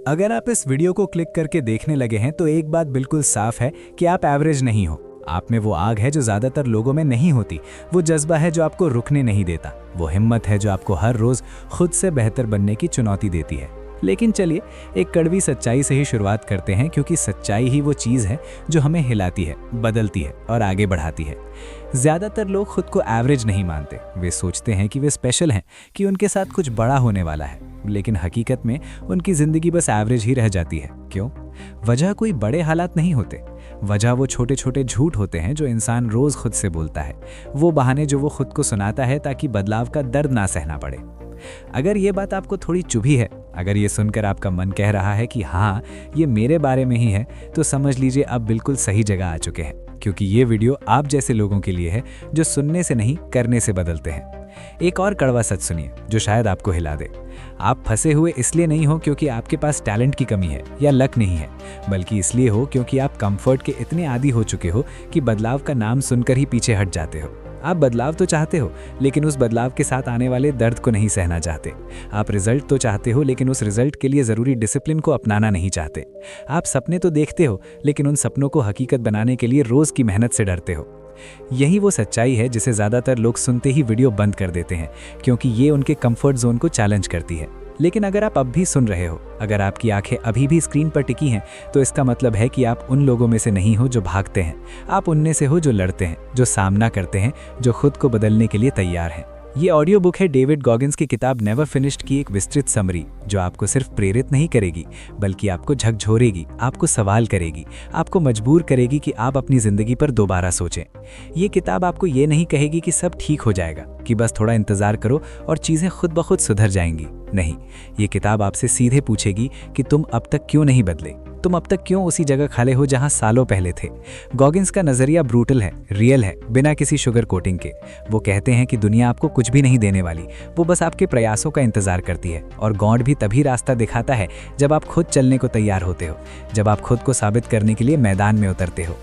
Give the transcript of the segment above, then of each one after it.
अगर आप इस वीडियो को क्लिक करके देखने लगे हैं तो एक बात बिल्कुल साफ है कि आप एवरेज नहीं हो। आप में वो आग है जो ज़्यादातर लोगों में नहीं होती, वो जज्बा है जो आपको रुकने नहीं देता, वो हिम्मत है जो आपको हर रोज़ खुद से बेहतर बनने की चुनौती देती है। लेकिन चलिए एक कड़वी सच्चाई से ही शुरुआत करते हैं, क्योंकि सच्चाई ही वो चीज़ है जो हमें हिलाती है, बदलती है और आगे बढ़ाती है। ज़्यादातर लोग खुद को एवरेज नहीं मानते। वे सोचते हैं कि वे स्पेशल हैं, कि उनके साथ कुछ बड़ा होने वाला है, लेकिन हकीकत में उनकी ज़िंदगी बस एवरेज ही रह जाती है। क्यों? वजह कोई बड़े हालात नहीं होते। वजह वो छोटे छोटे झूठ होते हैं जो इंसान रोज़ खुद से बोलता है, वो बहाने जो वो खुद को सुनाता है ताकि बदलाव का दर्द ना सहना पड़े। अगर ये बात आपको थोड़ी चुभी है, अगर ये सुनकर आपका मन कह रहा है कि हाँ, ये मेरे बारे में ही है, तो समझ लीजिए आप बिल्कुल सही जगह आ चुके हैं, क्योंकि ये वीडियो आप जैसे लोगों के लिए है जो सुनने से नहीं करने से बदलते हैं। एक और कड़वा सच सुनिए जो शायद आपको हिला दे। आप फंसे हुए इसलिए नहीं हो क्योंकि आपके पास टैलेंट की कमी है या लक नहीं है, बल्कि इसलिए हो क्योंकि आप कंफर्ट के इतने आदी हो चुके हो कि बदलाव का नाम सुनकर ही पीछे हट जाते हो। आप बदलाव तो चाहते हो, लेकिन उस बदलाव के साथ आने वाले दर्द को नहीं सहना चाहते। आप रिजल्ट तो चाहते हो, लेकिन उस रिजल्ट के लिए ज़रूरी डिसिप्लिन को अपनाना नहीं चाहते। आप सपने तो देखते हो, लेकिन उन सपनों को हकीकत बनाने के लिए रोज़ की मेहनत से डरते हो। यही वो सच्चाई है जिसे ज़्यादातर लोग सुनते ही वीडियो बंद कर देते हैं, क्योंकि ये उनके कंफर्ट जोन को चैलेंज करती है। लेकिन अगर आप अब भी सुन रहे हो, अगर आपकी आंखें अभी भी स्क्रीन पर टिकी हैं, तो इसका मतलब है कि आप उन लोगों में से नहीं हो जो भागते हैं। आप उनमें से हो जो लड़ते हैं, जो सामना करते हैं, जो खुद को बदलने के लिए तैयार हैं। ये ऑडियो बुक है डेविड गॉगिन्स की किताब नेवर फिनिश्ड की एक विस्तृत समरी, जो आपको सिर्फ प्रेरित नहीं करेगी, बल्कि आपको झकझोरेगी, आपको सवाल करेगी, आपको मजबूर करेगी कि आप अपनी ज़िंदगी पर दोबारा सोचें। ये किताब आपको ये नहीं कहेगी कि सब ठीक हो जाएगा, कि बस थोड़ा इंतज़ार करो और चीज़ें खुद ब खुद सुधर जाएंगी। नहीं, ये किताब आपसे सीधे पूछेगी कि तुम अब तक क्यों नहीं बदले, तुम अब तक क्यों उसी जगह खड़े हो जहां सालों पहले थे। गॉगिन्स का नज़रिया ब्रूटल है, रियल है, बिना किसी शुगर कोटिंग के। वो कहते हैं कि दुनिया आपको कुछ भी नहीं देने वाली, वो बस आपके प्रयासों का इंतजार करती है। और गॉड भी तभी रास्ता दिखाता है जब आप खुद चलने को तैयार होते हो, जब आप खुद को साबित करने के लिए मैदान में उतरते हो।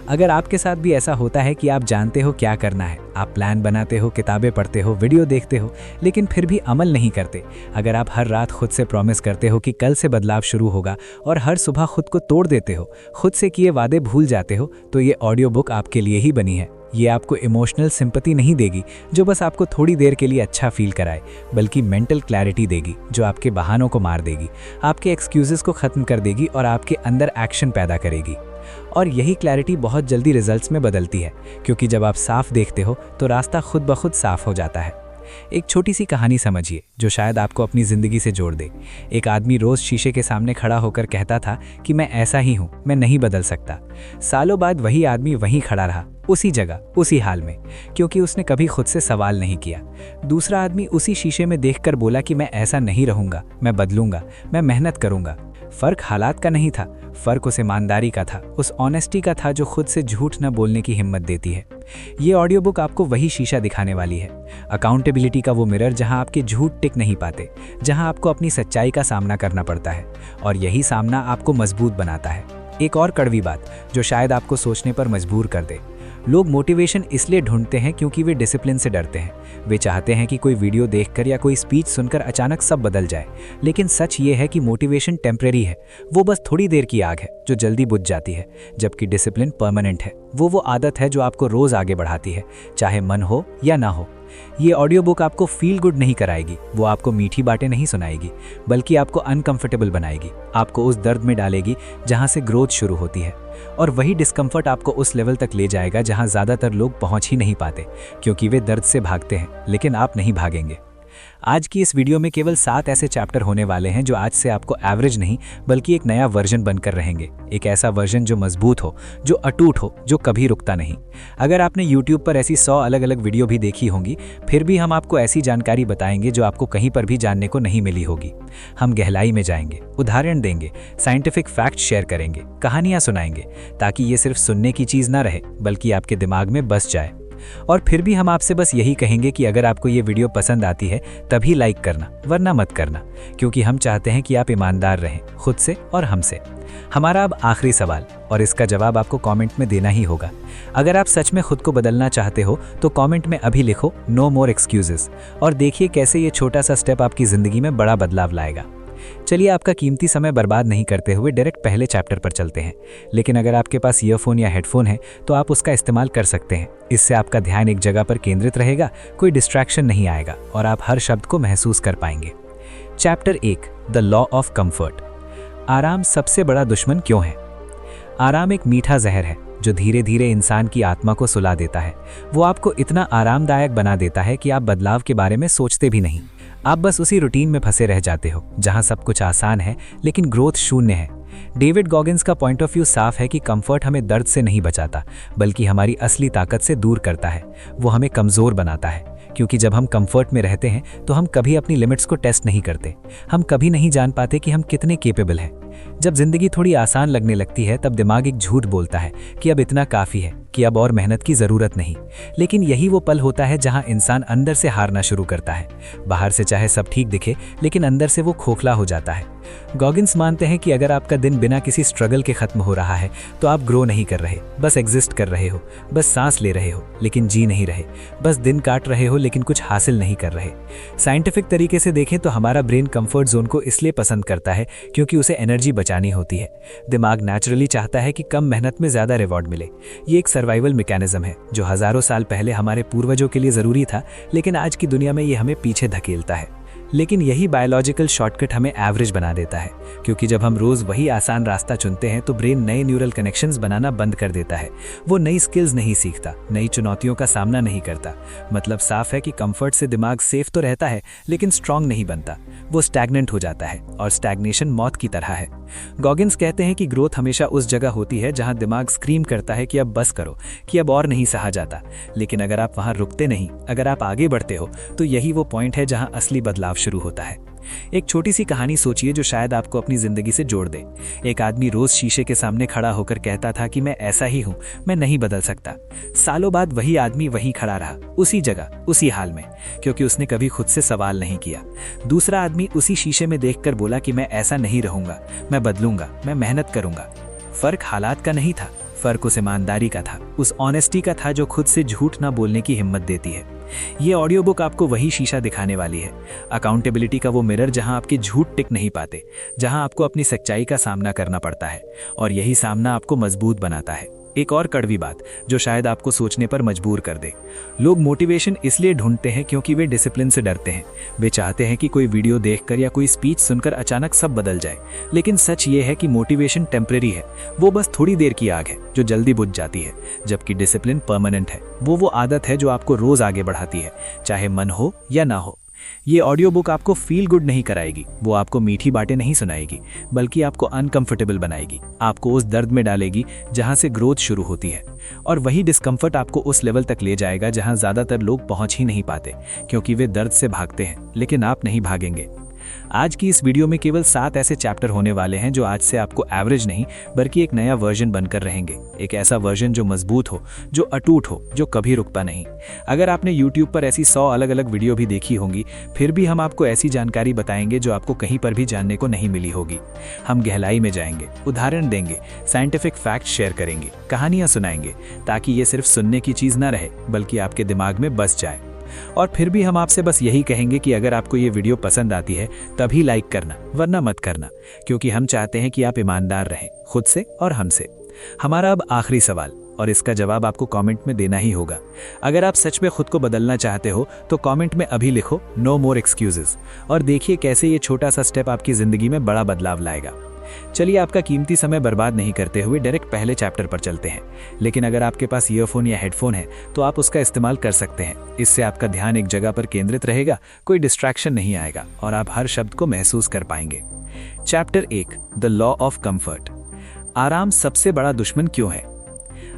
अगर आपके साथ भी ऐसा होता है कि आप जानते हो क्या करना है, आप प्लान बनाते हो, किताबें पढ़ते हो, वीडियो देखते हो, लेकिन फिर भी अमल नहीं करते, अगर आप हर रात खुद से प्रॉमिस करते हो कि कल से बदलाव शुरू होगा और हर सुबह खुद को तोड़ देते हो, खुद से किए वादे भूल जाते हो, तो ये ऑडियो बुक आपके लिए ही बनी है। ये आपको इमोशनल सिंपैथी नहीं देगी जो बस आपको थोड़ी देर के लिए अच्छा फील कराए, बल्कि मेंटल क्लैरिटी देगी जो आपके बहानों को मार देगी, आपके एक्सक्यूजेस को ख़त्म कर देगी और आपके अंदर एक्शन पैदा करेगी। और यही क्लैरिटी बहुत जल्दी रिजल्ट्स में बदलती है, क्योंकि जब आप साफ देखते हो तो रास्ता खुद ब खुद साफ हो जाता है। एक छोटी सी कहानी समझिए जो शायद आपको अपनी ज़िंदगी से जोड़ दे। एक आदमी रोज़ शीशे के सामने खड़ा होकर कहता था कि मैं ऐसा ही हूँ, मैं नहीं बदल सकता। सालों बाद वही आदमी वहीं खड़ा रहा, उसी जगह, उसी हाल में, क्योंकि उसने कभी खुद से सवाल नहीं किया। दूसरा आदमी उसी शीशे में देखकर बोला कि मैं ऐसा नहीं रहूँगा, मैं बदलूंगा, मैं मेहनत करूँगा। फ़र्क हालात का नहीं था, फ़र्क उस ईमानदारी का था, उस ऑनेस्टी का था जो खुद से झूठ न बोलने की हिम्मत देती है। ये ऑडियो बुक आपको वही शीशा दिखाने वाली है, अकाउंटेबिलिटी का वो मिरर जहां आपके झूठ टिक नहीं पाते, जहां आपको अपनी सच्चाई का सामना करना पड़ता है, और यही सामना आपको मजबूत बनाता है। एक और कड़वी बात जो शायद आपको सोचने पर मजबूर कर दे। लोग मोटिवेशन इसलिए ढूंढते हैं क्योंकि वे डिसिप्लिन से डरते हैं। वे चाहते हैं कि कोई वीडियो देखकर या कोई स्पीच सुनकर अचानक सब बदल जाए, लेकिन सच ये है कि मोटिवेशन टेम्परेरी है, वो बस थोड़ी देर की आग है जो जल्दी बुझ जाती है, जबकि डिसिप्लिन परमानेंट है। वो आदत है जो आपको रोज़ आगे बढ़ाती है, चाहे मन हो या ना हो। ये ऑडियो बुक आपको फील गुड नहीं कराएगी, वो आपको मीठी बातें नहीं सुनाएगी, बल्कि आपको अनकंफर्टेबल बनाएगी, आपको उस दर्द में डालेगी जहां से ग्रोथ शुरू होती है। और वही डिस्कम्फर्ट आपको उस लेवल तक ले जाएगा जहां ज़्यादातर लोग पहुंच ही नहीं पाते, क्योंकि वे दर्द से भागते हैं, लेकिन आप नहीं भागेंगे। आज की इस वीडियो में केवल 7 ऐसे चैप्टर होने वाले हैं जो आज से आपको एवरेज नहीं बल्कि एक नया वर्जन बनकर रहेंगे। एक ऐसा वर्जन जो मजबूत हो, जो अटूट हो, जो कभी रुकता नहीं। अगर आपने YouTube पर ऐसी 100 अलग अलग वीडियो भी देखी होंगी, फिर भी हम आपको ऐसी जानकारी बताएंगे जो आपको कहीं पर भी जानने को नहीं मिली होगी। हम गहराई में जाएंगे, उदाहरण देंगे, साइंटिफिक फैक्ट शेयर करेंगे, कहानियाँ सुनाएंगे, ताकि ये सिर्फ सुनने की चीज़ ना रहे बल्कि आपके दिमाग में बस जाए। और फिर भी हम आपसे बस यही कहेंगे कि अगर आपको ये वीडियो पसंद आती है तभी लाइक करना, वरना मत करना, क्योंकि हम चाहते हैं कि आप ईमानदार रहें खुद से और हमसे। हमारा अब आखिरी सवाल, और इसका जवाब आपको कमेंट में देना ही होगा। अगर आप सच में खुद को बदलना चाहते हो तो कमेंट में अभी लिखो नो मोर एक्सक्यूजेस, और देखिए कैसे ये छोटा सा स्टेप आपकी ज़िंदगी में बड़ा बदलाव लाएगा। चलिए आपका कीमती समय बर्बाद नहीं करते हुए डायरेक्ट पहले चैप्टर पर चलते हैं। लेकिन अगर आपके पास ईयरफोन या हेडफोन है तो आप उसका इस्तेमाल कर सकते हैं। इससे आपका ध्यान एक जगह पर केंद्रित रहेगा, कोई डिस्ट्रैक्शन नहीं आएगा और आप हर शब्द को महसूस कर पाएंगे। Chapter 1, the law of comfort. आराम सबसे बड़ा दुश्मन क्यों है? आराम एक मीठा जहर है जो धीरे धीरे इंसान की आत्मा को सुला देता है। वो आपको इतना आरामदायक बना देता है कि आप बदलाव के बारे में सोचते भी नहीं। आप बस उसी रूटीन में फंसे रह जाते हो जहां सब कुछ आसान है लेकिन ग्रोथ शून्य है। डेविड गॉगिन्स का पॉइंट ऑफ व्यू साफ है कि कंफर्ट हमें दर्द से नहीं बचाता बल्कि हमारी असली ताकत से दूर करता है। वो हमें कमज़ोर बनाता है, क्योंकि जब हम कंफर्ट में रहते हैं तो हम कभी अपनी लिमिट्स को टेस्ट नहीं करते। हम कभी नहीं जान पाते कि हम कितने केपेबल हैं। जब जिंदगी थोड़ी आसान लगने लगती है तब दिमाग एक झूठ बोलता है कि अब इतना काफ़ी है, कि अब और मेहनत की ज़रूरत नहीं। लेकिन यही वो पल होता है जहां इंसान अंदर से हारना शुरू करता है। बाहर से चाहे सब ठीक दिखे लेकिन अंदर से वो खोखला हो जाता है। गॉगिन्स मानते हैं कि अगर आपका दिन बिना किसी स्ट्रगल के खत्म हो रहा है तो आप ग्रो नहीं कर रहे, बस एग्जिस्ट कर रहे हो, बस सांस ले रहे हो लेकिन जी नहीं रहे, बस दिन काट रहे हो लेकिन कुछ हासिल नहीं कर रहे। साइंटिफिक तरीके से देखें तो हमारा ब्रेन कंफर्ट जोन को इसलिए पसंद करता है क्योंकि उसे एनर्जी बचानी होती है। दिमाग नेचुरली चाहता है कि कम मेहनत में ज़्यादा रिवॉर्ड मिले। ये एक सर्वाइवल मैकेनिज्म है जो हज़ारों साल पहले हमारे पूर्वजों के लिए ज़रूरी था, लेकिन आज की दुनिया में ये हमें पीछे धकेलता है। लेकिन यही बायोलॉजिकल शॉर्टकट हमें एवरेज बना देता है, क्योंकि जब हम रोज़ वही आसान रास्ता चुनते हैं तो ब्रेन नए न्यूरल कनेक्शंस बनाना बंद कर देता है। वो नई स्किल्स नहीं सीखता, नई चुनौतियों का सामना नहीं करता। मतलब साफ है कि कंफर्ट से दिमाग सेफ तो रहता है लेकिन स्ट्रांग नहीं बनता। वो स्टैग्नेंट हो जाता है और स्टैग्नेशन मौत की तरह है। गॉगिन्स कहते हैं कि ग्रोथ हमेशा उस जगह होती है जहां दिमाग स्क्रीम करता है कि अब बस करो, कि अब और नहीं सहा जाता। लेकिन अगर आप वहां रुकते नहीं, अगर आप आगे बढ़ते हो, तो यही वो पॉइंट है जहां असली बदलाव शुरू होता है। एक छोटी सी कहानी सोचिए जो शायद आपको अपनी जिंदगी से जोड़ दे। एक आदमी रोज शीशे के सामने खड़ा होकर कहता था कि मैं ऐसा ही हूं, मैं नहीं बदल सकता। सालों बाद वही आदमी वहीं खड़ा रहा, उसी जगह, उसी हाल में, क्योंकि उसने कभी खुद से सवाल नहीं किया। दूसरा आदमी उसी शीशे में देखकर बोला कि मैं ऐसा नहीं रहूंगा, मैं बदलूंगा, मैं मेहनत करूंगा। फर्क हालात का नहीं था, फर्क उस ईमानदारी का था, उस ऑनेस्टी का था जो खुद से झूठ ना बोलने की हिम्मत देती है। ये ऑडियो बुक आपको वही शीशा दिखाने वाली है, अकाउंटेबिलिटी का वो मिरर जहां आपके झूठ टिक नहीं पाते, जहां आपको अपनी सच्चाई का सामना करना पड़ता है और यही सामना आपको मजबूत बनाता है। एक और कड़वी बात जो शायद आपको सोचने पर मजबूर कर दे। लोग मोटिवेशन इसलिए ढूंढते हैं क्योंकि वे डिसिप्लिन से डरते हैं। वे चाहते हैं कि कोई वीडियो देखकर या कोई स्पीच सुनकर अचानक सब बदल जाए। लेकिन सच ये है कि मोटिवेशन टेम्परेरी है, वो बस थोड़ी देर की आग है जो जल्दी बुझ जाती है, जबकि डिसिप्लिन परमानेंट है। वो आदत है जो आपको रोज आगे बढ़ाती है, चाहे मन हो या ना हो। ये ऑडियो बुक आपको फील गुड नहीं कराएगी, वो आपको मीठी बातें नहीं सुनाएगी, बल्कि आपको अनकंफर्टेबल बनाएगी, आपको उस दर्द में डालेगी जहां से ग्रोथ शुरू होती है। और वही डिस्कम्फर्ट आपको उस लेवल तक ले जाएगा जहां ज्यादातर लोग पहुंच ही नहीं पाते, क्योंकि वे दर्द से भागते हैं, लेकिन आप नहीं भागेंगे। आज की इस वीडियो में केवल 7 ऐसे चैप्टर होने वाले हैं जो आज से आपको एवरेज नहीं बल्कि एक नया वर्जन बनकर रहेंगे। एक ऐसा वर्जन जो मजबूत हो, जो अटूट हो, जो कभी रुकता नहीं। अगर आपने YouTube पर ऐसी 100 अलग अलग वीडियो भी देखी होंगी, फिर भी हम आपको ऐसी जानकारी बताएंगे जो आपको कहीं पर भी जानने को नहीं मिली होगी। हम गहराई में जाएंगे, उदाहरण देंगे, साइंटिफिक फैक्ट शेयर करेंगे, कहानियां सुनाएंगे, ताकि ये सिर्फ सुनने की चीज ना रहे बल्कि आपके दिमाग में बस जाए। और फिर भी हम आपसे बस यही कहेंगे कि अगर आपको ये वीडियो पसंद आती है तभी लाइक करना, वरना मत करना, क्योंकि हम चाहते हैं कि आप ईमानदार रहें खुद से और हमसे। हमारा अब आखिरी सवाल, और इसका जवाब आपको कमेंट में देना ही होगा। अगर आप सच में खुद को बदलना चाहते हो तो कमेंट में अभी लिखो नो मोर एक्सक्यूजेस, और देखिए कैसे ये छोटा सा स्टेप आपकी जिंदगी में बड़ा बदलाव लाएगा। चलिए आपका कीमती समय बर्बाद नहीं करते हुए डायरेक्ट पहले चैप्टर पर चलते हैं। लेकिन अगर आपके पास ईयरफोन या हेडफोन है तो आप उसका इस्तेमाल कर सकते हैं। इससे आपका ध्यान एक जगह पर केंद्रित रहेगा, कोई डिस्ट्रैक्शन नहीं आएगा और आप हर शब्द को महसूस कर पाएंगे। Chapter 1, the law of comfort. आराम सबसे बड़ा दुश्मन क्यों है?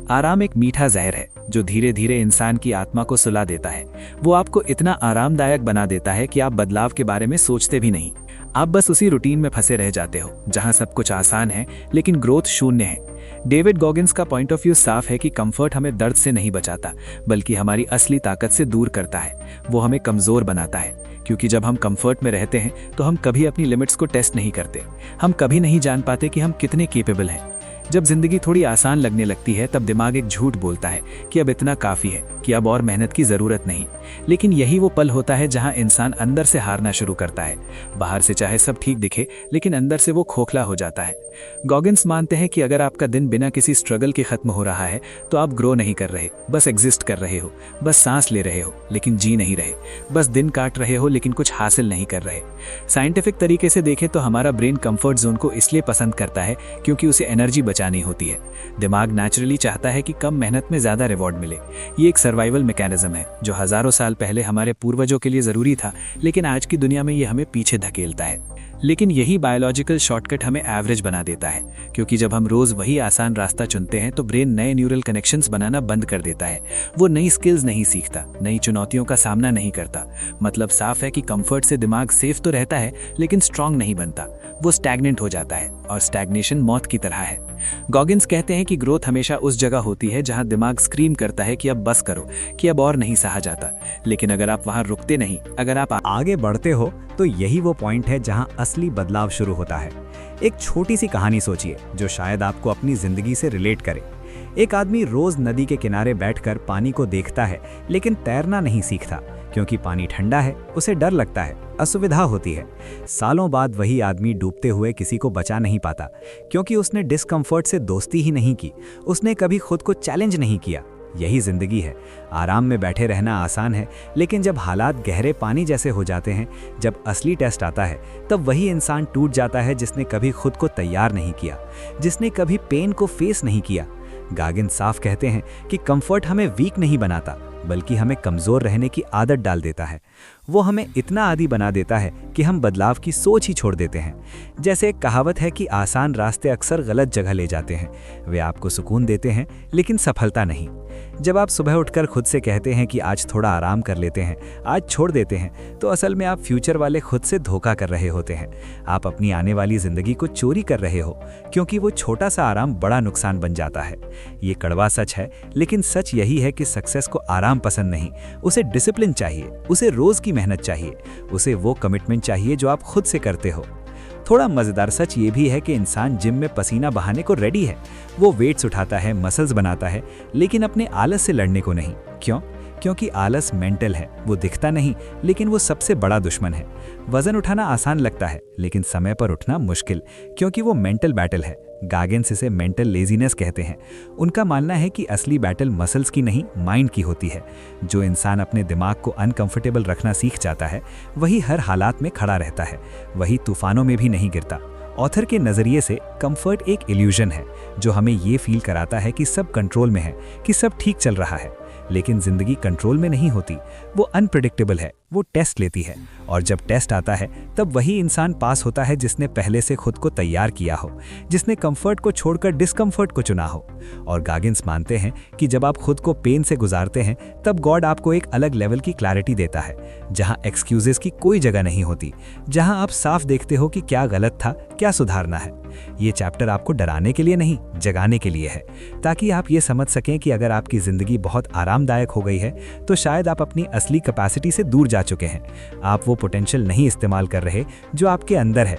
आराम एक मीठा जहर है जो धीरे धीरे इंसान की आत्मा को सुला देता है। वो आपको इतना आरामदायक बना देता है कि आप बदलाव के बारे में सोचते भी नहीं। आप बस उसी रूटीन में फंसे रह जाते हो जहां सब कुछ आसान है लेकिन ग्रोथ शून्य है। डेविड गॉगिन्स का पॉइंट ऑफ व्यू साफ है कि कंफर्ट हमें दर्द से नहीं बचाता बल्कि हमारी असली ताकत से दूर करता है। वो हमें कमजोर बनाता है, क्योंकि जब हम कंफर्ट में रहते हैं तो हम कभी अपनी लिमिट्स को टेस्ट नहीं करते। हम कभी नहीं जान पाते कि हम कितने केपेबल हैं। जब जिंदगी थोड़ी आसान लगने लगती है तब दिमाग एक झूठ बोलता है कि अब इतना काफी है, कि अब और मेहनत की जरूरत नहीं। लेकिन यही वो पल होता है जहां इंसान अंदर से हारना शुरू करता है। बाहर से चाहे सब ठीक दिखे, लेकिन अंदर से वो खोखला हो जाता है। गॉगिन्स मानते हैं कि अगर आपका दिन बिना किसी स्ट्रगल के खत्म हो रहा है तो आप ग्रो नहीं कर रहे, बस एग्जिस्ट कर रहे हो, बस सांस ले रहे हो लेकिन जी नहीं रहे, बस दिन काट रहे हो लेकिन कुछ हासिल नहीं कर रहे। साइंटिफिक तरीके से देखें तो हमारा ब्रेन कंफर्ट जोन को इसलिए पसंद करता है क्योंकि उसे एनर्जी बचानी होती है। दिमाग नेचुरली चाहता है कि कम मेहनत में ज्यादा रिवॉर्ड मिले। ये एक सर्वाइवल मैकेनिज्म है जो हजारों साल पहले हमारे पूर्वजों के लिए जरूरी था, लेकिन आज की दुनिया में ये हमें पीछे धकेलता है। लेकिन यही बायोलॉजिकल शॉर्टकट हमें एवरेज बना देता है, क्योंकि जब हम रोज वही आसान रास्ता चुनते हैं तो ब्रेन नए न्यूरल कनेक्शंस बनाना बंद कर देता है। वो नई स्किल्स नहीं सीखता, नई चुनौतियों का सामना नहीं करता। मतलब साफ है कि कंफर्ट से दिमाग सेफ तो रहता है लेकिन स्ट्रांग नहीं बनता। वो स्टैग्नेंट हो जाता है और स्टैग्नेशन मौत की तरह है। गॉगिन्स कहते हैं कि ग्रोथ हमेशा उस जगह होती है जहां दिमाग स्क्रीम करता है कि अब बस करो, कि अब और नहीं सहा जाता। लेकिन अगर आप वहां रुकते नहीं, अगर आप आगे बढ़ते हो, तो यही वो पॉइंट है जहां असली बदलाव शुरू होता है। एक छोटी सी कहानी सोचिए जो शायद आपको अपनी जिंदगी से रिलेट करे। एक आदमी रोज नदी के किनारे बैठकर पानी को देखता है, लेकिन तैरना नहीं सीखता क्योंकि पानी ठंडा है, उसे डर लगता है, असुविधा होती है। सालों बाद वही आदमी डूबते हुए किसी को बचा नहीं पाता क्योंकि उसने डिस्कम्फर्ट से दोस्ती ही नहीं की, उसने कभी खुद को चैलेंज नहीं किया। यही जिंदगी है। आराम में बैठे रहना आसान है, लेकिन जब हालात गहरे पानी जैसे हो जाते हैं, जब असली टेस्ट आता है, तब वही इंसान टूट जाता है जिसने कभी खुद को तैयार नहीं किया, जिसने कभी पेन को फेस नहीं किया। गॉगिन्स साफ कहते हैं कि कंफर्ट हमें वीक नहीं बनाता, बल्कि हमें कमजोर रहने की आदत डाल देता है। वो हमें इतना आदी बना देता है कि हम बदलाव की सोच ही छोड़ देते हैं। जैसे एक कहावत है कि आसान रास्ते अक्सर गलत जगह ले जाते हैं। वे आपको सुकून देते हैं लेकिन सफलता नहीं। जब आप सुबह उठकर खुद से कहते हैं कि आज थोड़ा आराम कर लेते हैं, आज छोड़ देते हैं, तो असल में आप फ्यूचर वाले खुद से धोखा कर रहे होते हैं। आप अपनी आने वाली जिंदगी को चोरी कर रहे हो, क्योंकि वो छोटा सा आराम बड़ा नुकसान बन जाता है। ये कड़वा सच है, लेकिन सच यही है कि सक्सेस को आराम पसंद नहीं, उसे डिसिप्लिन चाहिए, उसे रोज की मेहनत चाहिए, उसे वो कमिटमेंट चाहिए जो आप खुद से करते हो। थोड़ा मजेदार सच ये भी है कि इंसान जिम में पसीना बहाने को रेडी है। वो वेट्स उठाता है, मसल्स बनाता है, लेकिन अपने आलस से लड़ने को नहीं। क्यों? क्योंकि आलस मेंटल है, वो दिखता नहीं, लेकिन वो सबसे बड़ा दुश्मन है। वजन उठाना आसान लगता है, लेकिन समय पर उठना मुश्किल, क्योंकि वो मेंटल बैटल है। गॉगिन्स इसे मेंटल लेजीनेस कहते हैं। उनका मानना है कि असली बैटल मसल्स की नहीं, माइंड की होती है। जो इंसान अपने दिमाग को अनकंफर्टेबल रखना सीख जाता है, वही हर हालात में खड़ा रहता है, वही तूफानों में भी नहीं गिरता। ऑथर के नज़रिए से कंफर्ट एक इल्यूजन है जो हमें ये फील कराता है कि सब कंट्रोल में है, कि सब ठीक चल रहा है। लेकिन जिंदगी कंट्रोल में नहीं होती, वो अनप्रेडिक्टेबल है, वो टेस्ट लेती है। और जब टेस्ट आता है, तब वही इंसान पास होता है जिसने पहले से खुद को तैयार किया हो, जिसने कंफर्ट को छोड़कर डिस्कम्फर्ट को चुना हो। और गॉगिन्स मानते हैं कि जब आप खुद को पेन से गुजारते हैं, तब गॉड आपको एक अलग लेवल की क्लैरिटी देता है, जहां एक्सक्यूजेस की कोई जगह नहीं होती, जहां आप साफ देखते हो कि क्या गलत था, क्या सुधारना है। ये चैप्टर आपको डराने के लिए नहीं, जगाने के लिए है, ताकि आप ये समझ सकें कि अगर आपकी जिंदगी बहुत आरामदायक हो गई है, तो शायद आप अपनी असली कैपेसिटी से दूर जा चुके हैं। आप वो पोटेंशियल नहीं इस्तेमाल कर रहे जो आपके अंदर है।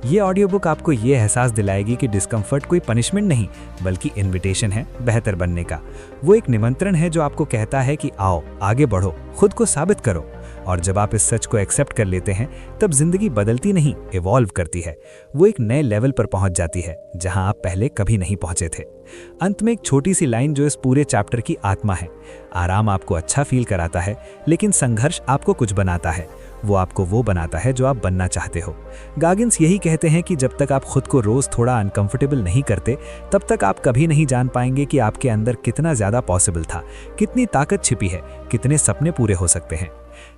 ये ऑडियो बुक आपको ये एहसास दिलाएगी कि डिस्कम्फर्ट कोई पनिशमेंट नहीं, बल्कि इन्विटेशन है बेहतर बनने का। वो एक निमंत्रण है जो आपको कहता है कि आओ, आगे बढ़ो, खुद को साबित करो। और जब आप इस सच को एक्सेप्ट कर लेते हैं, तब जिंदगी बदलती नहीं, इवॉल्व करती है। वो एक नए लेवल पर पहुंच जाती है जहां आप पहले कभी नहीं पहुंचे थे। अंत में एक छोटी सी लाइन जो इस पूरे चैप्टर की आत्मा है। आराम आपको अच्छा फील कराता है, लेकिन संघर्ष आपको कुछ बनाता है। वो आपको वो बनाता है जो आप बनना चाहते हो। गॉगिन्स यही कहते हैं कि जब तक आप खुद को रोज थोड़ा अनकंफर्टेबल नहीं करते, तब तक आप कभी नहीं जान पाएंगे कि आपके अंदर कितना ज्यादा पॉसिबल था, कितनी ताकत छिपी है, कितने सपने पूरे हो सकते हैं।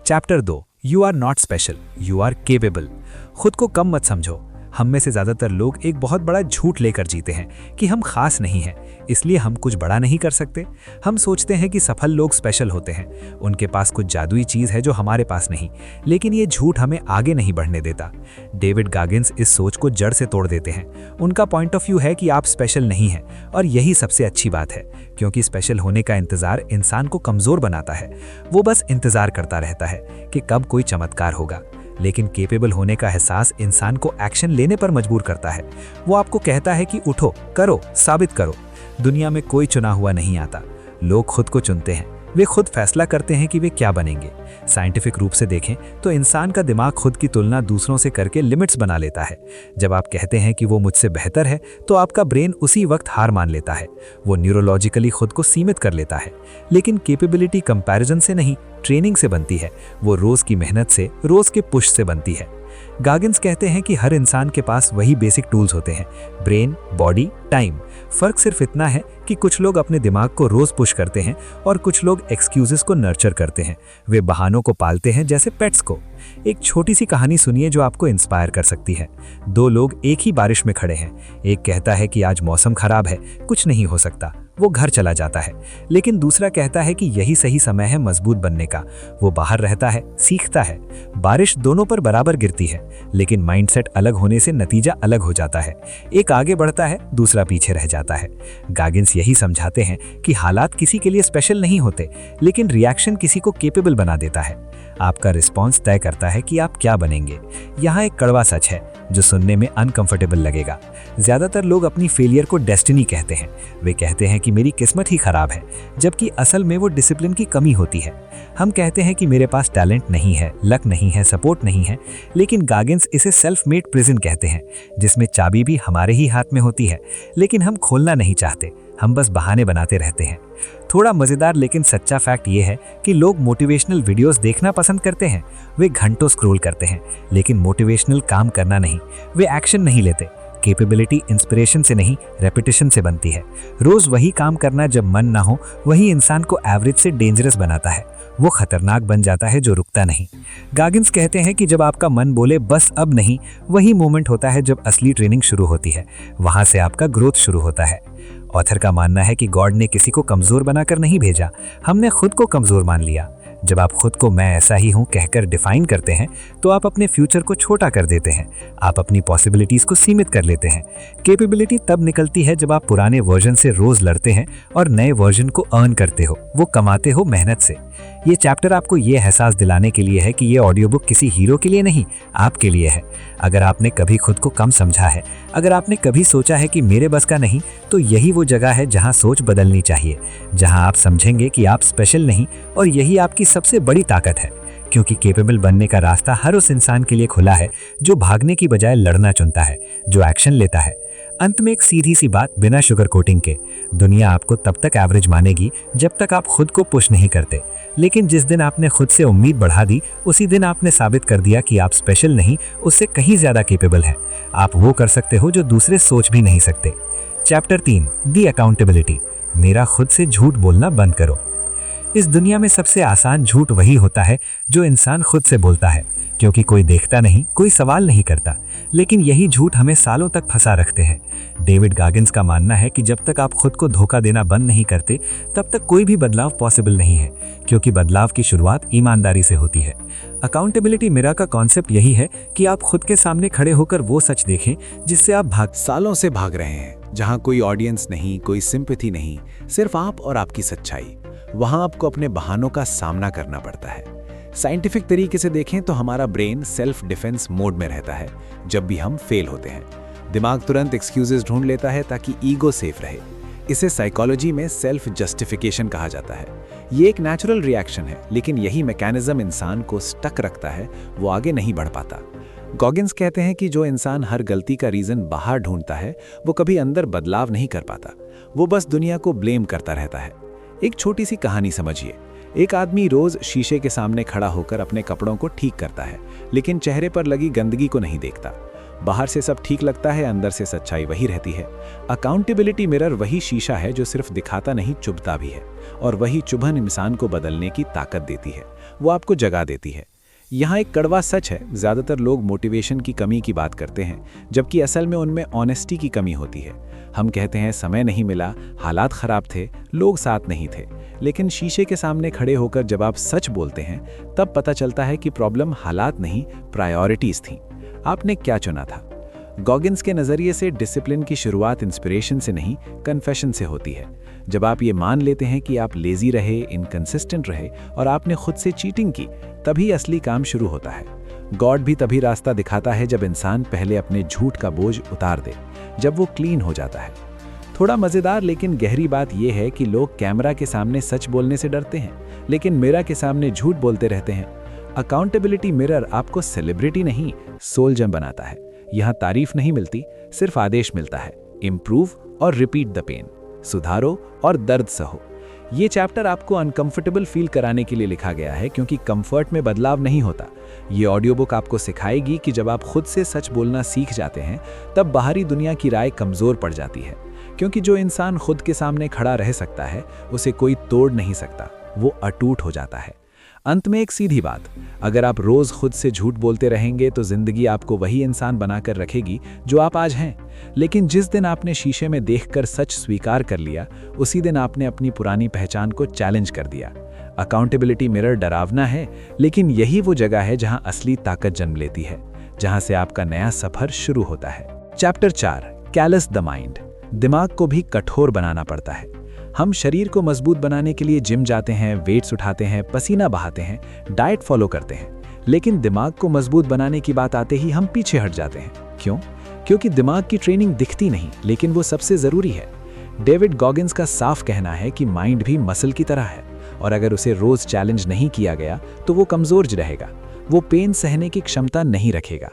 Chapter 2, you are not special, you are capable. खुद को कम मत समझो। हम में से ज्यादातर लोग एक बहुत बड़ा झूठ लेकर जीते हैं कि हम खास नहीं हैं, इसलिए हम कुछ बड़ा नहीं कर सकते। हम सोचते हैं कि सफल लोग स्पेशल होते हैं, उनके पास कुछ जादुई चीज है जो हमारे पास नहीं। लेकिन ये झूठ हमें आगे नहीं बढ़ने देता। डेविड गॉगिन्स इस सोच को जड़ से तोड़ देते हैं। उनका पॉइंट ऑफ व्यू है कि आप स्पेशल नहीं हैं, और यही सबसे अच्छी बात है, क्योंकि स्पेशल होने का इंतजार इंसान को कमजोर बनाता है। वो बस इंतजार करता रहता है कि कब कोई चमत्कार होगा। लेकिन केपेबल होने का एहसास इंसान को एक्शन लेने पर मजबूर करता है। वो आपको कहता है कि उठो, करो, साबित करो। दुनिया में कोई चुना हुआ नहीं आता, लोग खुद को चुनते हैं। वे खुद फैसला करते हैं कि वे क्या बनेंगे। साइंटिफिक रूप से देखें तो इंसान का दिमाग खुद की तुलना दूसरों से करके लिमिट्स बना लेता है। जब आप कहते हैं कि वो मुझसे बेहतर है तो आपका ब्रेन उसी वक्त हार मान लेता है। वो न्यूरोलॉजिकली खुद को सीमित कर लेता है। लेकिन कैपेबिलिटी कंपैरिजन से नहीं, ट्रेनिंग से बनती है। वो रोज की मेहनत से, रोज के पुश से बनती है। गागिन्स कहते हैं कि हर इंसान के पास वही बेसिक टूल्स होते हैं, ब्रेन, बॉडी, टाइम। फर्क सिर्फ इतना है कि कुछ लोग अपने दिमाग को रोज पुश करते हैं और कुछ लोग एक्सक्यूजेस को नर्चर करते हैं। वे बहानों को पालते हैं जैसे पेट्स को। एक छोटी सी कहानी सुनिए जो आपको इंस्पायर कर सकती है। दो लोग एक ही बारिश में खड़े हैं। एक कहता है कि आज मौसम खराब है, कुछ नहीं हो सकता, वो घर चला जाता है। लेकिन दूसरा कहता है कि यही सही समय है मजबूत बनने का। वो बाहर रहता है, सीखता है। बारिश दोनों पर बराबर गिरती है, लेकिन माइंडसेट अलग होने से नतीजा अलग हो जाता है। एक आगे बढ़ता है, दूसरा पीछे रह जाता है। गागिन्स यही समझाते हैं कि हालात किसी के लिए स्पेशल नहीं होते, लेकिन रिएक्शन किसी को केपेबल बना देता है। आपका रिस्पॉन्स तय करता है कि आप क्या बनेंगे। यहाँ एक कड़वा सच है जो सुनने में अनकंफर्टेबल लगेगा। ज्यादातर लोग अपनी फेलियर को डेस्टिनी कहते हैं। वे कहते हैं कि मेरी किस्मत ही खराब है, जबकि असल में वो डिसिप्लिन की कमी होती है। हम कहते हैं कि मेरे पास टैलेंट नहीं है, लक नहीं है, सपोर्ट नहीं है, लेकिन गागिन्स इसे सेल्फ मेड प्रिजन कहते हैं, जिसमें चाबी भी हमारे ही हाथ में होती है, लेकिन हम खोलना नहीं चाहते। हम बस बहाने बनाते रहते हैं। थोड़ा मजेदार लेकिन सच्चा फैक्ट ये है कि लोग मोटिवेशनल वीडियोस देखना पसंद करते हैं। वे घंटों स्क्रॉल करते हैं, लेकिन मोटिवेशनल काम करना नहीं। वे एक्शन नहीं लेते। कैपेबिलिटी इंस्पिरेशन से नहीं, रेपिटेशन से बनती है। रोज वही काम करना जब मन ना हो, वही इंसान को एवरेज से डेंजरस बनाता है। वो खतरनाक बन जाता है जो रुकता नहीं। गागिन्स कहते हैं कि जब आपका मन बोले बस अब नहीं, वही मोमेंट होता है जब असली ट्रेनिंग शुरू होती है। वहां से आपका ग्रोथ शुरू होता है। ऑथर का मानना है कि गॉड ने किसी को कमजोर बनाकर नहीं भेजा, हमने खुद को कमजोर मान लिया। जब आप खुद को मैं ऐसा ही हूं कहकर डिफाइन करते हैं तो आप अपने फ्यूचर को छोटा कर देते हैं। आप अपनी पॉसिबिलिटीज को सीमित कर लेते हैं। कैपेबिलिटी तब निकलती है जब आप पुराने वर्जन से रोज लड़ते हैं और नए वर्जन को अर्न करते हो, वो कमाते हो मेहनत से। ये चैप्टर आपको ये एहसास दिलाने के लिए है कि ये ऑडियो बुक किसी हीरो के लिए नहीं, आपके लिए है। अगर आपने कभी खुद को कम समझा है, अगर आपने कभी सोचा है कि मेरे बस का नहीं, तो यही वो जगह है जहां सोच बदलनी चाहिए, जहां आप समझेंगे कि आप स्पेशल नहीं, और यही आपकी सबसे बड़ी ताकत है। क्योंकि कैपेबल बनने का रास्ता हर उस इंसान के लिए खुला है जो भागने की बजाय लड़ना चुनता है, जो एक्शन लेता है। अंत में एक सीधी सी बात बिना शुगर कोटिंग के, दुनिया आपको तब तक एवरेज मानेगी जब तक आप खुद को पुश नहीं करते। लेकिन जिस दिन आपने खुद से उम्मीद बढ़ा दी, उसी दिन आपने साबित कर दिया कि आप स्पेशल नहीं, उससे कहीं ज्यादा कैपेबल हैं। आप वो कर सकते हो जो दूसरे सोच भी नहीं सकते। चैप्टर 3, दी अकाउंटेबिलिटी। मेरा खुद से झूठ बोलना बंद करो। इस दुनिया में सबसे आसान झूठ वही होता है जो इंसान खुद से बोलता है, क्योंकि कोई देखता नहीं, कोई सवाल नहीं करता। लेकिन यही झूठ हमें सालों तक फंसा रखते हैं। डेविड गागिन्स का मानना है कि जब तक आप खुद को धोखा देना बंद नहीं करते, तब तक कोई भी बदलाव पॉसिबल नहीं है, क्योंकि बदलाव की शुरुआत ईमानदारी से होती है। अकाउंटेबिलिटी मिरर का कॉन्सेप्ट यही है कि आप खुद के सामने खड़े होकर वो सच देखें जिससे आप सालों से भाग रहे हैं, जहां कोई ऑडियंस नहीं, कोई सिंपैथी नहीं, सिर्फ आप और आपकी सच्चाई। वहां आपको अपने बहानों का सामना करना पड़ता है। साइंटिफिक तरीके से देखें तो हमारा ब्रेन सेल्फ डिफेंस मोड में रहता है। जब भी हम फेल होते हैं, दिमाग तुरंत एक्सक्यूजेस ढूंढ लेता है ताकि ईगो सेफ रहे। इसे साइकोलॉजी में सेल्फ जस्टिफिकेशन कहा जाता है। ये एक नेचुरल रिएक्शन है, लेकिन यही मैकेनिज्म इंसान को स्टक रखता है, वो आगे नहीं बढ़ पाता। गॉगिन्स कहते हैं कि जो इंसान हर गलती का रीजन बाहर ढूंढता है, वो कभी अंदर बदलाव नहीं कर पाता। वो बस दुनिया को ब्लेम करता रहता है। एक छोटी सी कहानी समझिए। एक आदमी रोज शीशे के सामने खड़ा होकर अपने कपड़ों को ठीक करता है, लेकिन चेहरे पर लगी गंदगी को नहीं देखता। बाहर से सब ठीक लगता है, अंदर से सच्चाई वही रहती है। अकाउंटेबिलिटी मिरर वही शीशा है जो सिर्फ दिखाता नहीं, चुभता भी है, और वही चुभन इंसान को बदलने की ताकत देती है। वो आपको जगा देती है। यहाँ एक कड़वा सच है, ज्यादातर लोग मोटिवेशन की कमी की बात करते हैं, जबकि असल में उनमें ऑनेस्टी की कमी होती है। हम कहते हैं समय नहीं मिला, हालात खराब थे, लोग साथ नहीं थे। लेकिन शीशे के सामने खड़े होकर जब आप सच बोलते हैं, तब पता चलता है कि प्रॉब्लम हालात नहीं, प्रायोरिटीज थी। आपने क्या चुना था? गॉगिन्स के नजरिए से डिसिप्लिन की शुरुआत इंस्पिरेशन से नहीं, कन्फेशन से होती है। जब आप ये मान लेते हैं कि आप लेजी रहे, इनकंसिस्टेंट रहे और आपने खुद से चीटिंग की, तभी असली काम शुरू होता है। गॉड भी तभी रास्ता दिखाता है जब इंसान पहले अपने झूठ का बोझ उतार दे, जब वो क्लीन हो जाता है। थोड़ा मज़ेदार लेकिन गहरी बात यह है कि लोग कैमरा के सामने सच बोलने से डरते हैं, लेकिन मिरर के सामने झूठ बोलते रहते हैं। अकाउंटेबिलिटी मिरर आपको सेलिब्रिटी नहीं, सोल्जर बनाता है। यहाँ तारीफ नहीं मिलती, सिर्फ आदेश मिलता है, इम्प्रूव और रिपीट द पेन, सुधारो और दर्द सहो। ये चैप्टर आपको अनकंफर्टेबल फील कराने के लिए लिखा गया है, क्योंकि कंफर्ट में बदलाव नहीं होता। ये ऑडियो बुक आपको सिखाएगी कि जब आप खुद से सच बोलना सीख जाते हैं, तब बाहरी दुनिया की राय कमज़ोर पड़ जाती है, क्योंकि जो इंसान खुद के सामने खड़ा रह सकता है, उसे कोई तोड़ नहीं सकता, वो अटूट हो जाता है। अंत में एक सीधी बात, अगर आप रोज खुद से झूठ बोलते रहेंगे तो जिंदगी आपको वही इंसान बनाकर रखेगी जो आप आज हैं। लेकिन जिस दिन आपने शीशे में देखकर सच स्वीकार कर लिया, उसी दिन आपने अपनी पुरानी पहचान को चैलेंज कर दिया। अकाउंटेबिलिटी मिरर डरावना है, लेकिन यही वो जगह है जहां असली ताकत जन्म लेती है, जहां से आपका नया सफर शुरू होता है। Chapter 4, callus the mind. दिमाग को भी कठोर बनाना पड़ता है। हम शरीर को मजबूत बनाने के लिए जिम जाते हैं, वेट्स उठाते हैं, पसीना बहाते हैं, डाइट फॉलो करते हैं, लेकिन दिमाग को मजबूत बनाने की बात आते ही हम पीछे हट जाते हैं। क्यों? क्योंकि दिमाग की ट्रेनिंग दिखती नहीं, लेकिन वो सबसे ज़रूरी है। डेविड गॉगिन्स का साफ कहना है कि माइंड भी मसल की तरह है, और अगर उसे रोज चैलेंज नहीं किया गया तो वो कमज़ोर रहेगा, वो पेन सहने की क्षमता नहीं रखेगा।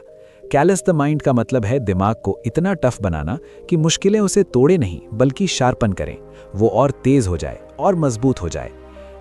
कैलस द माइंड का मतलब है दिमाग को इतना टफ बनाना कि मुश्किलें उसे तोड़े नहीं बल्कि शार्पन करें, वो और तेज हो जाए और मजबूत हो जाए।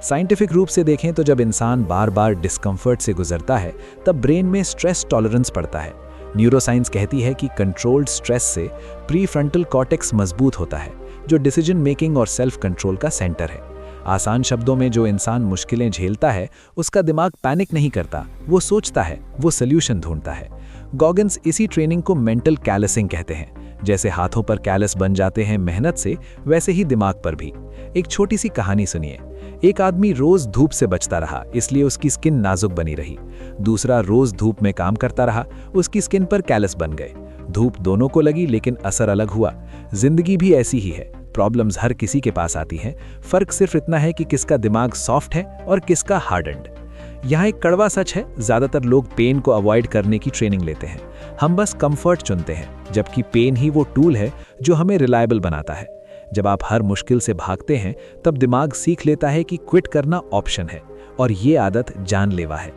साइंटिफिक रूप से देखें तो जब इंसान बार बार डिस्कम्फर्ट से गुजरता है, तब ब्रेन में स्ट्रेस टॉलरेंस बढ़ता है। न्यूरोसाइंस कहती है कि कंट्रोल्ड स्ट्रेस से प्रीफ्रंटल कॉर्टेक्स मजबूत होता है, जो डिसीजन मेकिंग और सेल्फ कंट्रोल का सेंटर है। आसान शब्दों में, जो इंसान मुश्किलें झेलता है, उसका दिमाग पैनिक नहीं करता, वो सोचता है, वो सल्यूशन ढूंढता है। गॉगिन्स इसी ट्रेनिंग को मेंटल कैलसिंग कहते हैं। जैसे हाथों पर कैलस बन जाते हैं मेहनत से, वैसे ही दिमाग पर भी। एक छोटी सी कहानी सुनिए। एक आदमी रोज धूप से बचता रहा, इसलिए उसकी स्किन नाजुक बनी रही। दूसरा रोज धूप में काम करता रहा, उसकी स्किन पर कैलस बन गए। धूप दोनों को लगी, लेकिन असर अलग हुआ। जिंदगी भी ऐसी ही है, प्रॉब्लम्स हर किसी के पास आती हैं, फर्क सिर्फ इतना है कि किसका दिमाग सॉफ्ट है और किसका हार्डन्ड। यहाँ एक कड़वा सच है, ज्यादातर लोग पेन को अवॉइड करने की ट्रेनिंग लेते हैं। हम बस कंफर्ट चुनते हैं, जबकि पेन ही वो टूल है जो हमें रिलायबल बनाता है। जब आप हर मुश्किल से भागते हैं, तब दिमाग सीख लेता है कि क्विट करना ऑप्शन है, और ये आदत जानलेवा है।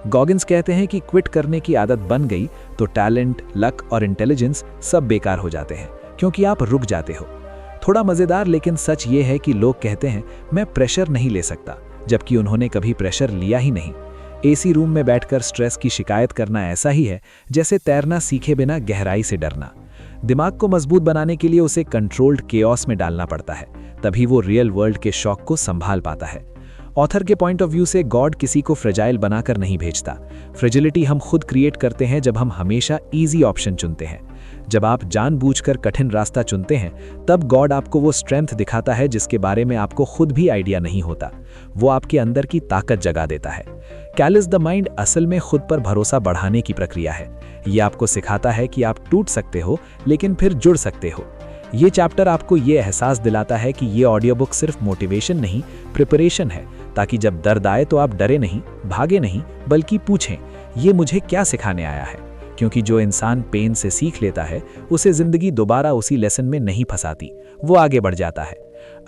गॉगिन्स कहते हैं कि क्विट करने की आदत बन गई तो टैलेंट, लक और इंटेलिजेंस सब बेकार हो जाते हैं, क्योंकि आप रुक जाते हो। थोड़ा मजेदार लेकिन सच ये है कि लोग कहते हैं मैं प्रेशर नहीं ले सकता, जबकि उन्होंने कभी प्रेशर लिया ही नहीं। एसी रूम में बैठकर स्ट्रेस की शिकायत करना ऐसा ही है जैसे तैरना सीखे बिना गहराई से डरना। दिमाग को मजबूत बनाने के लिए उसे कंट्रोल्ड केओस में डालना पड़ता है, तभी वो रियल वर्ल्ड के शॉक को संभाल पाता है। ऑथर के पॉइंट ऑफ व्यू से गॉड किसी को फ्रेजाइल बनाकर नहीं भेजता। फ्रेजिलिटी हम खुद क्रिएट करते हैं जब हम हमेशा ईजी ऑप्शन चुनते हैं। जब आप जानबूझकर कठिन रास्ता चुनते हैं, तब गॉड आपको वो स्ट्रेंथ दिखाता है जिसके बारे में आपको खुद भी आइडिया नहीं होता। वो आपके अंदर की ताकत जगा देता है। कैलस द माइंड असल में खुद पर भरोसा बढ़ाने की प्रक्रिया है। ये आपको सिखाता है कि आप टूट सकते हो, लेकिन फिर जुड़ सकते हो। ये चैप्टर आपको ये एहसास दिलाता है कि ये ऑडियो बुक सिर्फ मोटिवेशन नहीं, प्रिपरेशन है, ताकि जब दर्द आए तो आप डरे नहीं, भागे नहीं, बल्कि पूछें, ये मुझे क्या सिखाने आया है। क्योंकि जो इंसान पेन से सीख लेता है, उसे जिंदगी दोबारा उसी लेसन में नहीं फंसाती, वो आगे बढ़ जाता है।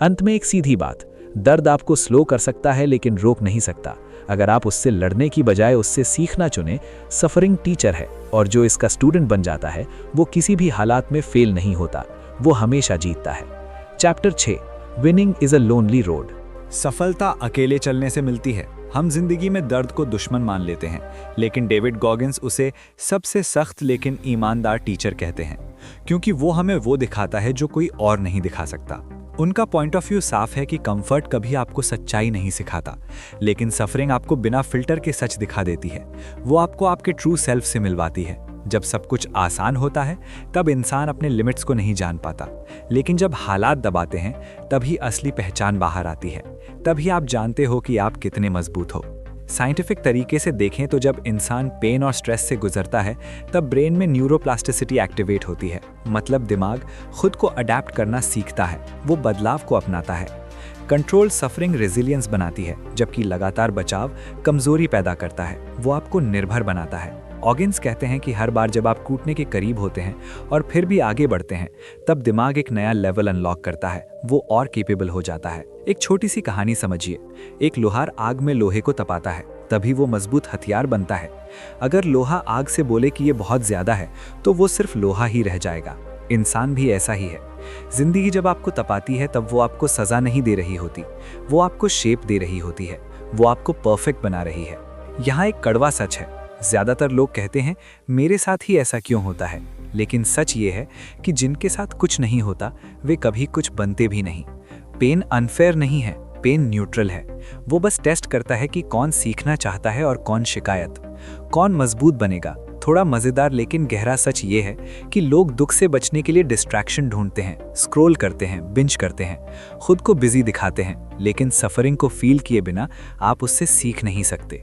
अंत में एक सीधी बात, दर्द आपको स्लो कर सकता है लेकिन रोक नहीं सकता। अगर आप उससे लड़ने की बजाय उससे सीखना चुने, सफरिंग टीचर है, और जो इसका स्टूडेंट बन जाता है वो किसी भी हालात में फेल नहीं होता, वो हमेशा जीतता है। Chapter 6, winning is a lonely road. सफलता अकेले चलने से मिलती है। हम जिंदगी में दर्द को दुश्मन मान लेते हैं, लेकिन डेविड गॉगिन्स उसे सबसे सख्त लेकिन ईमानदार टीचर कहते हैं, क्योंकि वो हमें वो दिखाता है जो कोई और नहीं दिखा सकता। उनका पॉइंट ऑफ व्यू साफ है कि कंफर्ट कभी आपको सच्चाई नहीं सिखाता, लेकिन सफरिंग आपको बिना फिल्टर के सच दिखा देती है। वो आपको आपके ट्रू सेल्फ से मिलवाती है। जब सब कुछ आसान होता है, तब इंसान अपने लिमिट्स को नहीं जान पाता, लेकिन जब हालात दबाते हैं, तभी असली पहचान बाहर आती है। तभी आप जानते हो कि आप कितने मजबूत हो। साइंटिफिक तरीके से देखें तो जब इंसान पेन और स्ट्रेस से गुजरता है, तब ब्रेन में न्यूरोप्लास्टिसिटी एक्टिवेट होती है। मतलब दिमाग खुद को अडेप्ट करना सीखता है, वो बदलाव को अपनाता है। कंट्रोल सफरिंग रेजिलियंस बनाती है, जबकि लगातार बचाव कमजोरी पैदा करता है, वो आपको निर्भर बनाता है। ऑगिन्स कहते हैं कि हर बार जब आप टूटने के करीब होते हैं और फिर भी आगे बढ़ते हैं, तब दिमाग एक नया लेवल अनलॉक करता है, वो और केपेबल हो जाता है। एक छोटी सी कहानी समझिए। एक लोहार आग में लोहे को तपाता है, तभी वो मजबूत हथियार बनता है। अगर लोहा आग से बोले कि ये बहुत ज्यादा है, तो वो सिर्फ लोहा ही रह जाएगा। इंसान भी ऐसा ही है। जिंदगी जब आपको तपाती है, तब वो आपको सजा नहीं दे रही होती, वो आपको शेप दे रही होती है, वो आपको परफेक्ट बना रही है। यहाँ एक कड़वा सच है। ज्यादातर लोग कहते हैं मेरे साथ ही ऐसा क्यों होता है, लेकिन सच ये है कि जिनके साथ कुछ नहीं होता वे कभी कुछ बनते भी नहीं। पेन अनफेयर नहीं है, पेन न्यूट्रल है। वो बस टेस्ट करता है कि कौन सीखना चाहता है और कौन शिकायत, कौन मजबूत बनेगा। थोड़ा मजेदार लेकिन गहरा सच ये है कि लोग दुख से बचने के लिए डिस्ट्रैक्शन ढूंढते हैं, स्क्रॉल करते हैं, बिंज करते हैं, खुद को बिजी दिखाते हैं, लेकिन सफरिंग को फील किए बिना आप उससे सीख नहीं सकते।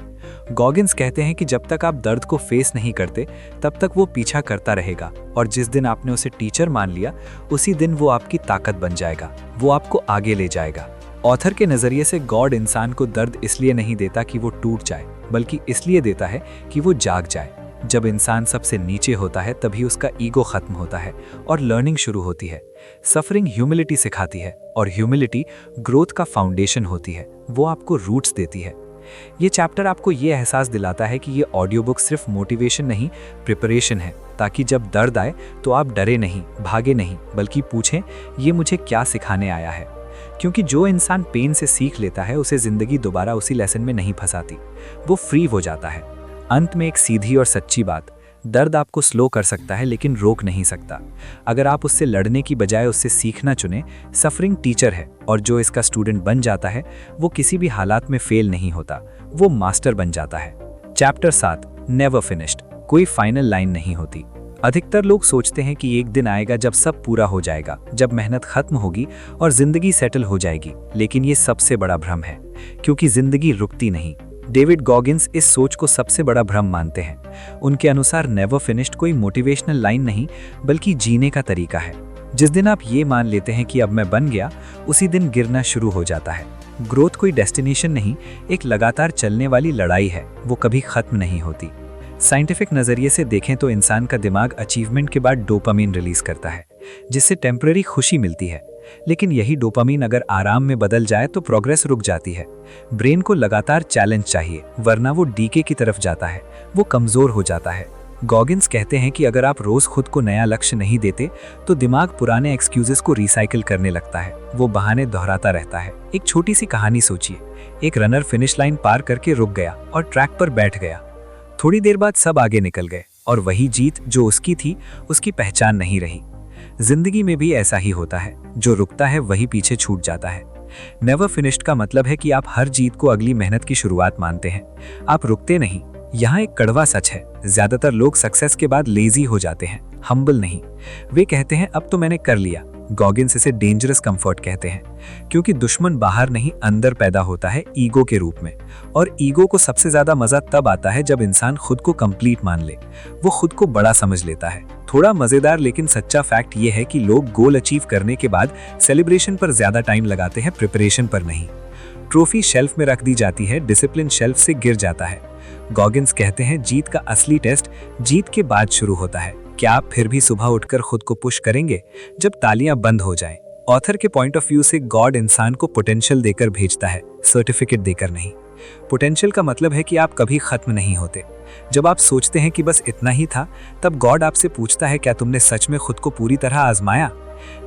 गॉगिन्स कहते हैं कि जब तक आप दर्द को फेस नहीं करते, तब तक वो पीछा करता रहेगा, और जिस दिन आपने उसे टीचर मान लिया, उसी दिन वो आपकी ताकत बन जाएगा, वो आपको आगे ले जाएगा। ऑथर के नजरिए से गॉड इंसान को दर्द इसलिए नहीं देता कि वो टूट जाए, बल्कि इसलिए देता है कि वो जाग जाए। जब इंसान सबसे नीचे होता है, तभी उसका ईगो खत्म होता है और लर्निंग शुरू होती है। सफरिंग ह्यूमिलिटी सिखाती है, और ह्यूमिलिटी ग्रोथ का फाउंडेशन होती है, वो आपको रूट्स देती है। ये चैप्टर आपको ये एहसास दिलाता है कि ये ऑडियो बुक सिर्फ मोटिवेशन नहीं, प्रिपरेशन है, ताकि जब दर्द आए तो आप डरे नहीं, भागे नहीं, बल्कि पूछें ये मुझे क्या सिखाने आया है। क्योंकि जो इंसान पेन से सीख लेता है, उसे जिंदगी दोबारा उसी लेसन में नहीं फंसाती, वो फ्री हो जाता है। अंत में एक सीधी और सच्ची बात, दर्द आपको स्लो कर सकता है लेकिन रोक नहीं सकता। अगर आप उससे लड़ने की बजाय उससे सीखना चुने, सफरिंग टीचर है, और जो इसका स्टूडेंट बन जाता है वो किसी भी हालात में फेल नहीं होता, वो मास्टर बन जाता है। Chapter 7, never finished. कोई फाइनल लाइन नहीं होती। अधिकतर लोग सोचते हैं कि एक दिन आएगा जब सब पूरा हो जाएगा, जब मेहनत खत्म होगी और जिंदगी सेटल हो जाएगी, लेकिन ये सबसे बड़ा भ्रम है, क्योंकि जिंदगी रुकती नहीं। डेविड गॉगिन्स इस सोच को सबसे बड़ा भ्रम मानते हैं। उनके अनुसार नेवर फिनिश्ड कोई मोटिवेशनल लाइन नहीं, बल्कि जीने का तरीका है। जिस दिन आप ये मान लेते हैं कि अब मैं बन गया, उसी दिन गिरना शुरू हो जाता है। ग्रोथ कोई डेस्टिनेशन नहीं, एक लगातार चलने वाली लड़ाई है, वो कभी खत्म नहीं होती। साइंटिफिक नजरिए से देखें तो इंसान का दिमाग अचीवमेंट के बाद डोपामीन रिलीज करता है, जिससे टेम्पररी खुशी मिलती है। लेकिन यही डोपामीन अगर आराम में बदल जाए तो प्रोग्रेस रुक जाती है। ब्रेन को लगातार चैलेंज चाहिए, वरना वो डीके की तरफ जाता है, वो कमजोर हो जाता है। गॉगिन्स कहते हैं कि अगर आप रोज खुद को नया लक्ष्य नहीं देते, तो दिमाग पुराने एक्सक्यूजेस को रिसाइकिल करने लगता है, वो बहाने दोहराता रहता है। एक छोटी सी कहानी सोचिए। एक रनर फिनिश लाइन पार करके रुक गया और ट्रैक पर बैठ गया। थोड़ी देर बाद सब आगे निकल गए, और वही जीत जो उसकी थी, उसकी पहचान नहीं रही। जिंदगी में भी ऐसा ही होता है, जो रुकता है वही पीछे छूट जाता है। नेवर फिनिश्ड का मतलब है कि आप हर जीत को अगली मेहनत की शुरुआत मानते हैं, आप रुकते नहीं। यहाँ एक कड़वा सच है, ज्यादातर लोग सक्सेस के बाद लेजी हो जाते हैं, हम्बल नहीं। वे कहते हैं अब तो मैंने कर लिया। गॉगिन्स इसे डेंजरस कंफर्ट कहते हैं, क्योंकि दुश्मन बाहर नहीं अंदर पैदा होता है, ईगो के रूप में। और ईगो को सबसे ज्यादा मजा तब आता है जब इंसान खुद को कंप्लीट मान ले, वो खुद को बड़ा समझ लेता है। थोड़ा मजेदार लेकिन सच्चा फैक्ट ये है कि लोग गोल अचीव करने के बाद सेलिब्रेशन पर ज्यादा टाइम लगाते हैं, प्रिपरेशन पर नहीं। ट्रॉफी शेल्फ में रख दी जाती है, डिसिप्लिन शेल्फ से गिर जाता है। गॉगिन्स कहते हैं जीत का असली टेस्ट जीत के बाद शुरू होता है। क्या आप फिर भी सुबह उठकर खुद को पुश करेंगे जब तालियां बंद हो जाएं? ऑथर के पॉइंट ऑफ व्यू से गॉड इंसान को पोटेंशियल देकर भेजता है, सर्टिफिकेट देकर नहीं। पोटेंशियल का मतलब है कि आप कभी खत्म नहीं होते। जब आप सोचते हैं कि बस इतना ही था, तब गॉड आपसे पूछता है क्या तुमने सच में खुद को पूरी तरह आजमाया?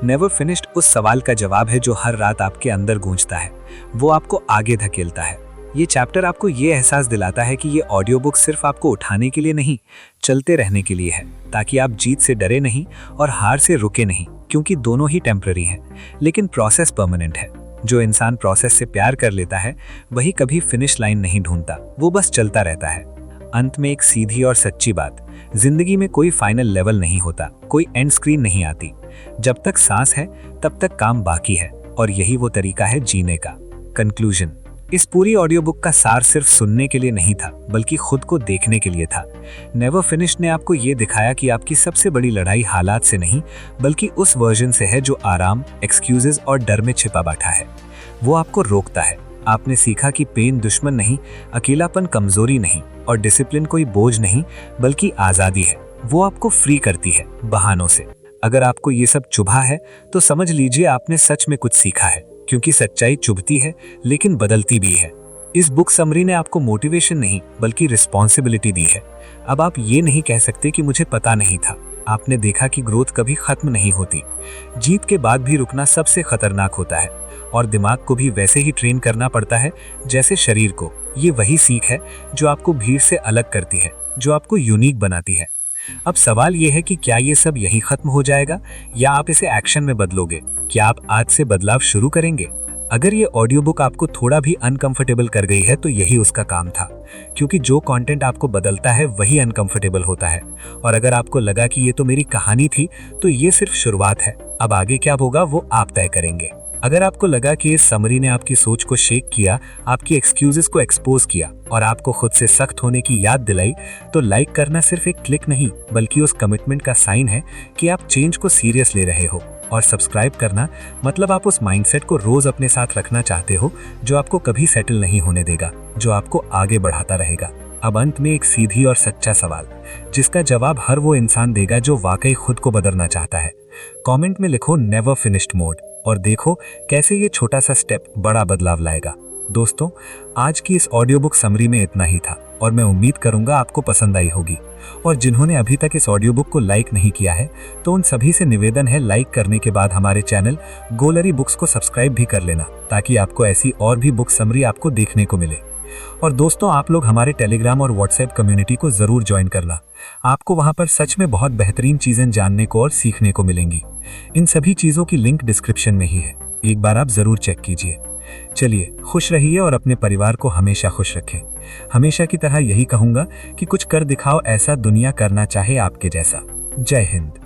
नेवर फिनिश्ड उस सवाल का जवाब है जो हर रात आपके अंदर गूंजता है, वो आपको आगे धकेलता है। ये चैप्टर आपको ये एहसास दिलाता है कि ये ऑडियो बुक सिर्फ आपको उठाने के लिए नहीं, चलते रहने के लिए है, ताकि आप जीत से डरे नहीं और हार से रुके नहीं, क्योंकि दोनों ही टेम्पररी हैं, लेकिन प्रोसेस परमानेंट है। जो इंसान प्रोसेस से प्यार कर लेता है, वही कभी फिनिश लाइन नहीं ढूंढता, वो बस चलता रहता है। अंत में एक सीधी और सच्ची बात, जिंदगी में कोई फाइनल लेवल नहीं होता, कोई एंड स्क्रीन नहीं आती। जब तक सांस है तब तक काम बाकी है, और यही वो तरीका है जीने का। कंक्लूजन, इस पूरी ऑडियो बुक का सार सिर्फ सुनने के लिए नहीं था, बल्कि खुद को देखने के लिए था। नेवर फिनिश्ड ने आपको ये दिखाया कि आपकी सबसे बड़ी लड़ाई हालात से नहीं, बल्कि उस वर्जन से है जो आराम, एक्सक्यूजेस और डर में छिपा बैठा है। वो आपको रोकता है, आपने सीखा कि पेन दुश्मन नहीं, अकेलापन कमजोरी नहीं और डिसिप्लिन कोई बोझ नहीं बल्कि आज़ादी है। वो आपको फ्री करती है बहानों से। अगर आपको ये सब चुभा है तो समझ लीजिए आपने सच में कुछ सीखा है, क्योंकि सच्चाई चुभती है लेकिन बदलती भी है। इस बुक समरी ने आपको मोटिवेशन नहीं बल्कि रिस्पॉन्सिबिलिटी दी है। अब आप ये नहीं कह सकते कि मुझे पता नहीं था। आपने देखा कि ग्रोथ कभी खत्म नहीं होती। जीत के बाद भी रुकना सबसे खतरनाक होता है और दिमाग को भी वैसे ही ट्रेन करना पड़ता है जैसे शरीर को। ये वही सीख है जो आपको भीड़ से अलग करती है, जो आपको यूनिक बनाती है। अब सवाल ये है कि क्या ये सब यही खत्म हो जाएगा या आप इसे एक्शन में बदलोगे? क्या आप आज से बदलाव शुरू करेंगे? अगर ये ऑडियो बुक आपको थोड़ा भी अनकंफर्टेबल कर गई है तो यही उसका काम था, क्योंकि जो कंटेंट आपको बदलता है वही अनकंफर्टेबल होता है। और अगर आपको लगा कि ये तो मेरी कहानी थी तो ये सिर्फ शुरुआत है। अब आगे क्या होगा वो आप तय करेंगे। अगर आपको लगा कि इस समरी ने आपकी सोच को शेक किया, आपकी एक्सक्यूजेस को एक्सपोज किया और आपको खुद से सख्त होने की याद दिलाई, तो लाइक करना सिर्फ एक क्लिक नहीं बल्कि उस कमिटमेंट का साइन है कि आप चेंज को सीरियस ले रहे हो। और सब्सक्राइब करना मतलब आप उस माइंडसेट को रोज अपने साथ रखना चाहते हो जो आपको कभी सेटल नहीं होने देगा, जो आपको आगे बढ़ाता रहेगा। अब अंत में एक सीधी और सच्चा सवाल, जिसका जवाब हर वो इंसान देगा जो वाकई खुद को बदलना चाहता है। कमेंट में लिखो नेवर फिनिश्ड मोड और देखो कैसे ये छोटा सा स्टेप बड़ा बदलाव लाएगा। दोस्तों, आज की इस ऑडियो बुक समरी में इतना ही था और मैं उम्मीद करूंगा आपको पसंद आई होगी। और जिन्होंने अभी तक इस ऑडियो बुक को लाइक नहीं किया है तो उन सभी से निवेदन है, लाइक करने के बाद हमारे चैनल गोलरी बुक्स को सब्सक्राइब भी कर लेना, ताकि आपको ऐसी और भी बुक समरी आपको देखने को मिले। और दोस्तों, आप लोग हमारे टेलीग्राम और व्हाट्सएप कम्युनिटी को जरूर ज्वाइन करना। आपको वहां पर सच में बहुत बेहतरीन चीजें जानने को और सीखने को मिलेंगी। इन सभी चीजों की लिंक डिस्क्रिप्शन में ही है, एक बार आप जरूर चेक कीजिए। चलिए, खुश रहिए और अपने परिवार को हमेशा खुश रखें। हमेशा की तरह यही कहूंगा कि कुछ कर दिखाओ ऐसा दुनिया करना चाहे आपके जैसा। जय हिंद।